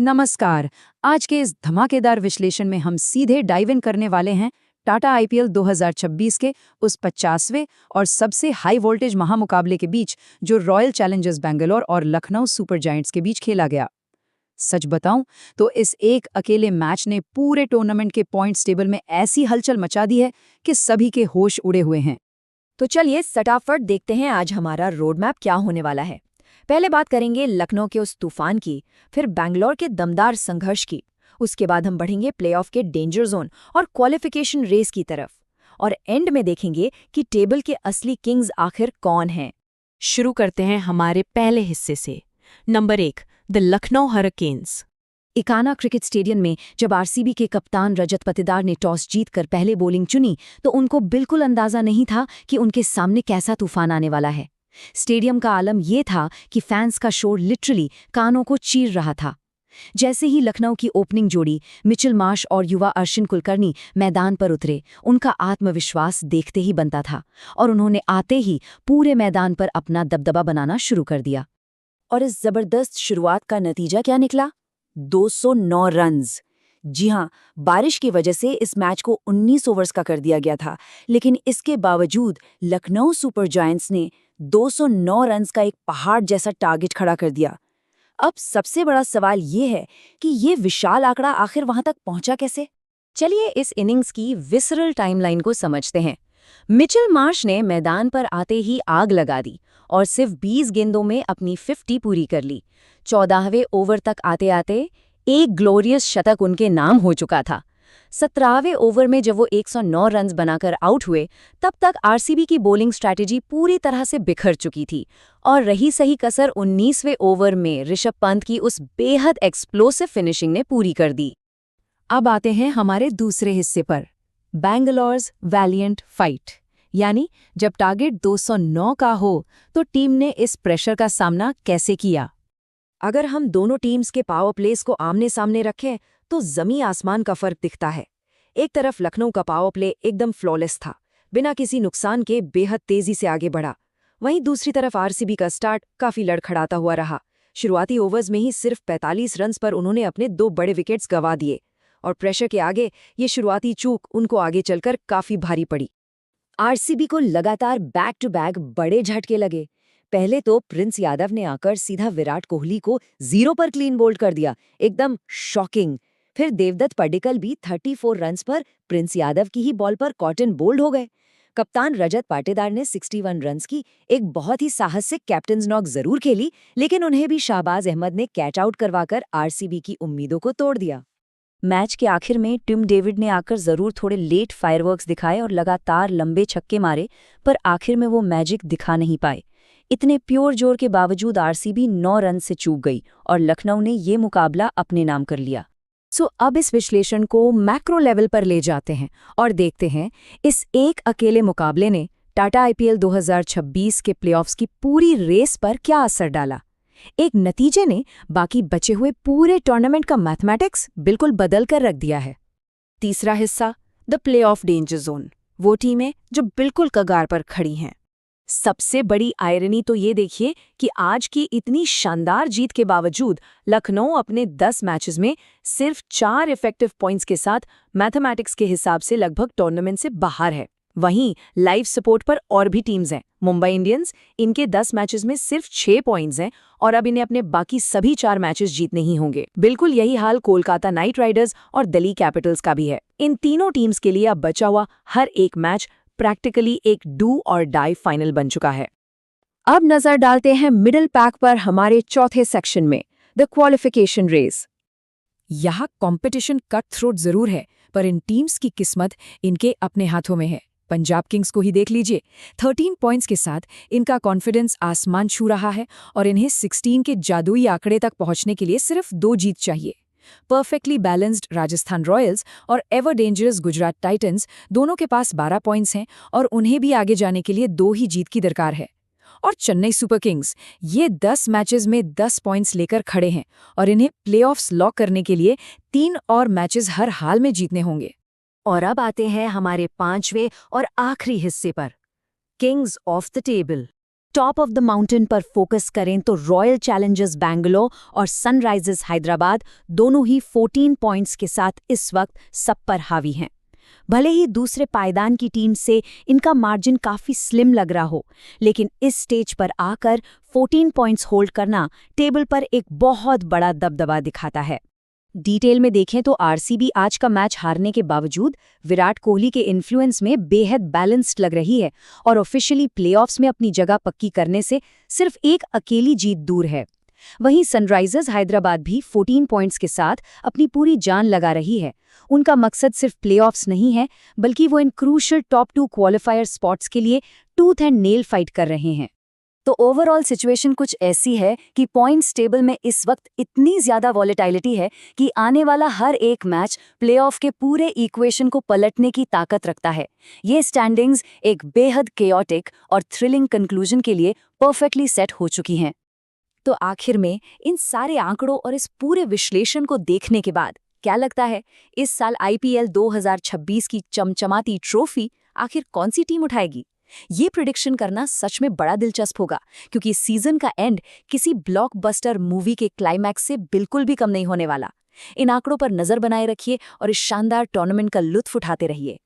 नमस्कार। आज के इस धमाकेदार विश्लेषण में हम सीधे डाइव इन करने वाले हैं टाटा आईपीएल 2026 के उस 50वें और सबसे हाई वोल्टेज महामुकाबले के बीच जो रॉयल चैलेंजर्स बेंगलोर और लखनऊ सुपर जायंट्स के बीच खेला गया। सच बताऊं तो इस एक अकेले मैच ने पूरे टूर्नामेंट के पॉइंट्स टेबल में ऐसी हलचल मचा दी है कि सभी के होश उड़े हुए हैं। तो चलिए फटाफट देखते हैं आज हमारा रोड मैप क्या होने वाला है। पहले बात करेंगे लखनऊ के उस तूफान की, फिर बैंगलोर के दमदार संघर्ष की, उसके बाद हम बढ़ेंगे प्लेऑफ के डेंजर जोन और क्वालिफिकेशन रेस की तरफ, और एंड में देखेंगे कि टेबल के असली किंग्स आखिर कौन हैं। शुरू करते हैं हमारे पहले हिस्से से। Number 1, the Lucknow hurricanes. Ekana cricket stadium में जब आरसीबी के कप्तान रजत पाटीदार ने टॉस जीतकर पहले बॉलिंग चुनी तो उनको बिल्कुल अंदाजा नहीं था कि उनके सामने कैसा तूफान आने वाला है। स्टेडियम का आलम ये था कि फैंस का शोर लिटरली कानों को चीर रहा था। जैसे ही लखनऊ की ओपनिंग जोड़ी मिचेल मार्श और युवा अर्शिन कुलकर्णी मैदान पर उतरे, उनका आत्मविश्वास देखते ही बनता था और उन्होंने आते ही पूरे मैदान पर अपना दबदबा बनाना शुरू कर दिया। और इस जबरदस्त शुरुआत का नतीजा क्या निकला? 209 रन्स। जी हां, बारिश की वजह से इस मैच को 19 ओवर्स का कर दिया गया था, लेकिन इसके बावजूद लखनऊ सुपर जायंट्स ने 209 रन्स का एक पहाड़ जैसा टारगेट खड़ा कर दिया। अब सबसे बड़ा सवाल ये है कि ये विशाल आंकड़ा आखिर वहां तक पहुंचा कैसे? चलिए इस इनिंग्स की विसरल टाइमलाइन को समझते हैं। मिचेल मार्श ने मैदान पर आते ही आग लगा दी और सिर्फ 20 गेंदों में अपनी 50 पूरी कर ली। 14वें ओवर तक आते आते एक ग्लोरियस शतक उनके नाम हो चुका था। 17वें ओवर में जब वो 109 रन्स बनाकर आउट हुए, तब तक आरसीबी की बॉलिंग स्ट्रैटेजी पूरी तरह से बिखर चुकी थी और रही सही कसर 19वें ओवर में ऋषभ पंत की उस बेहद एक्सप्लोसिव फिनिशिंग ने पूरी कर दी। अब आते हैं हमारे दूसरे हिस्से पर, बैंगलोर्स वैलिएंट फाइट। यानी जब टारगेट 209 का हो तो टीम ने इस प्रेशर का सामना कैसे किया। अगर हम दोनों टीम्स के पावर प्लेस को आमने सामने रखें तो जमीन आसमान का फर्क दिखता है। एक तरफ लखनऊ का पावर प्ले एकदम फ्लॉलेस था, बिना किसी नुकसान के बेहद तेजी से आगे बढ़ा। वहीं दूसरी तरफ आरसीबी का स्टार्ट काफी लड़खड़ाता हुआ रहा। शुरुआती ओवर्स में ही सिर्फ 45 रन्स पर उन्होंने अपने 2 बड़े विकेट्स गंवा दिए और प्रेशर के आगे ये शुरुआती चूक उनको आगे चलकर काफी भारी पड़ी। आरसीबी को लगातार बैक टू बैक बड़े झटके लगे। पहले तो प्रिंस यादव ने आकर सीधा विराट कोहली को 0 पर क्लीन बोल्ड कर दिया, एकदम शॉकिंग। फिर देवदत्त पडिक्कल भी 34 रन्स पर प्रिंस यादव की ही बॉल पर कॉटन बोल्ड हो गए। कप्तान रजत पाटीदार ने 61 रन्स की एक बहुत ही साहसिक कैप्टन्स नॉक जरूर खेली, लेकिन उन्हें भी शाहबाज अहमद ने कैच आउट करवाकर आरसीबी की उम्मीदों को तोड़ दिया। मैच के आखिर में टिम डेविड ने आकर जरूर थोड़े लेट फायरवर्क्स दिखाए और लगातार लंबे छक्के मारे, पर आखिर में वो मैजिक दिखा नहीं पाए। इतने प्योर जोर के बावजूद आरसीबी 9 रन से चूक गई और लखनऊ ने ये मुकाबला अपने नाम कर लिया। अब इस विश्लेषण को मैक्रो लेवल पर ले जाते हैं और देखते हैं इस एक अकेले मुकाबले ने टाटा आईपीएल 2026 के प्लेऑफ्स की पूरी रेस पर क्या असर डाला। एक नतीजे ने बाकी बचे हुए पूरे टूर्नामेंट का मैथमेटिक्स बिल्कुल बदल कर रख दिया है। तीसरा हिस्सा, द प्लेऑफ डेंजर जोन। वो टीमें जो बिल्कुल कगार पर खड़ी हैं। सबसे बड़ी आयरनी तो ये देखिए कि आज की इतनी शानदार जीत के बावजूद लखनऊ अपने 10 मैचेस में सिर्फ 4 इफेक्टिव पॉइंट्स के साथ मैथमेटिक्स के हिसाब से लगभग टूर्नामेंट से बाहर है। वहीं लाइव सपोर्ट पर और भी टीम्स हैं। मुंबई इंडियंस, इनके 10 मैचेस में सिर्फ 6 पॉइंट्स हैं और अब इन्हें अपने बाकी सभी 4 मैचेस जीतने ही होंगे। बिल्कुल यही हाल कोलकाता नाइट राइडर्स और दिल्ली कैपिटल्स का भी है। इन तीनों टीम्स के लिए अब बचा हुआ हर एक मैच प्रैक्टिकली एक डू और डाई फाइनल बन चुका है। अब नजर डालते हैं मिडिल पैक पर हमारे चौथे सेक्शन में, द क्वालिफिकेशन रेस। यहाँ कंपटीशन कट थ्रोट जरूर है, पर इन टीम्स की किस्मत इनके अपने हाथों में है। पंजाब किंग्स को ही देख लीजिए, 13 पॉइंट्स के साथ इनका कॉन्फिडेंस आसमान छू रहा है और इन्हें 16 के जादुई आंकड़े तक पहुंचने के लिए सिर्फ 2 जीत चाहिए। परफेक्टली बैलेंस्ड राजस्थान रॉयल्स और एवर डेंजरस गुजरात टाइटंस दोनों के पास 12 पॉइंट्स हैं और उन्हें भी आगे जाने के लिए 2 ही जीत की दरकार है। और चेन्नई सुपर किंग्स, ये 10 मैचेस में 10 पॉइंट्स लेकर खड़े हैं और इन्हें प्लेऑफ्स लॉक करने के लिए 3 और मैचेस हर हाल में जीतने होंगे। और अब आते हैं हमारे 5वें और आखिरी हिस्से पर, Kings of the table. Top of the mountain पर फोकस करें तो रॉयल चैलेंजर्स बैंगलोर और सनराइजर्स हैदराबाद दोनों ही 14 पॉइंट्स के साथ इस वक्त सब पर हावी हैं। भले ही दूसरे पायदान की टीम से इनका मार्जिन काफी स्लिम लग रहा हो, लेकिन इस स्टेज पर आकर 14 पॉइंट्स होल्ड करना टेबल पर एक बहुत बड़ा दबदबा दिखाता है। डिटेल में देखें तो आरसीबी आज का मैच हारने के बावजूद विराट कोहली के इन्फ्लुएंस में बेहद बैलेंस्ड लग रही है और ऑफिशियली प्लेऑफ्स में अपनी जगह पक्की करने से सिर्फ एक अकेली जीत दूर है। वहीं सनराइजर्स हैदराबाद भी 14 पॉइंट्स के साथ अपनी पूरी जान लगा रही है। उनका मकसद सिर्फ प्लेऑफ्स नहीं है, बल्कि वो इन क्रूशियल टॉप 2 क्वालिफायर स्पॉट्स के लिए टूथ एंड नेल फाइट कर रहे हैं। तो ओवरऑल सिचुएशन कुछ ऐसी है कि पॉइंट्स टेबल में इस वक्त इतनी ज्यादा वॉलेटिलिटी है कि आने वाला हर एक मैच प्लेऑफ के पूरे इक्वेशन को पलटने की ताकत रखता है। ये स्टैंडिंग्स एक बेहद केओटिक और थ्रिलिंग कंक्लूजन के लिए परफेक्टली सेट हो चुकी हैं। तो आखिर में इन सारे आंकड़ों और इस पूरे विश्लेषण को देखने के बाद क्या लगता है, इस साल आईपीएल 2026 की चमचमाती ट्रॉफी आखिर कौन सी टीम उठाएगी? ये प्रिडिक्शन करना सच में बड़ा दिलचस्प होगा, क्योंकि इस सीजन का एंड किसी ब्लॉकबस्टर मूवी के क्लाइमैक्स से बिल्कुल भी कम नहीं होने वाला। इन आंकड़ों पर नजर बनाए रखिए और इस शानदार टूर्नामेंट का लुत्फ उठाते रहिए।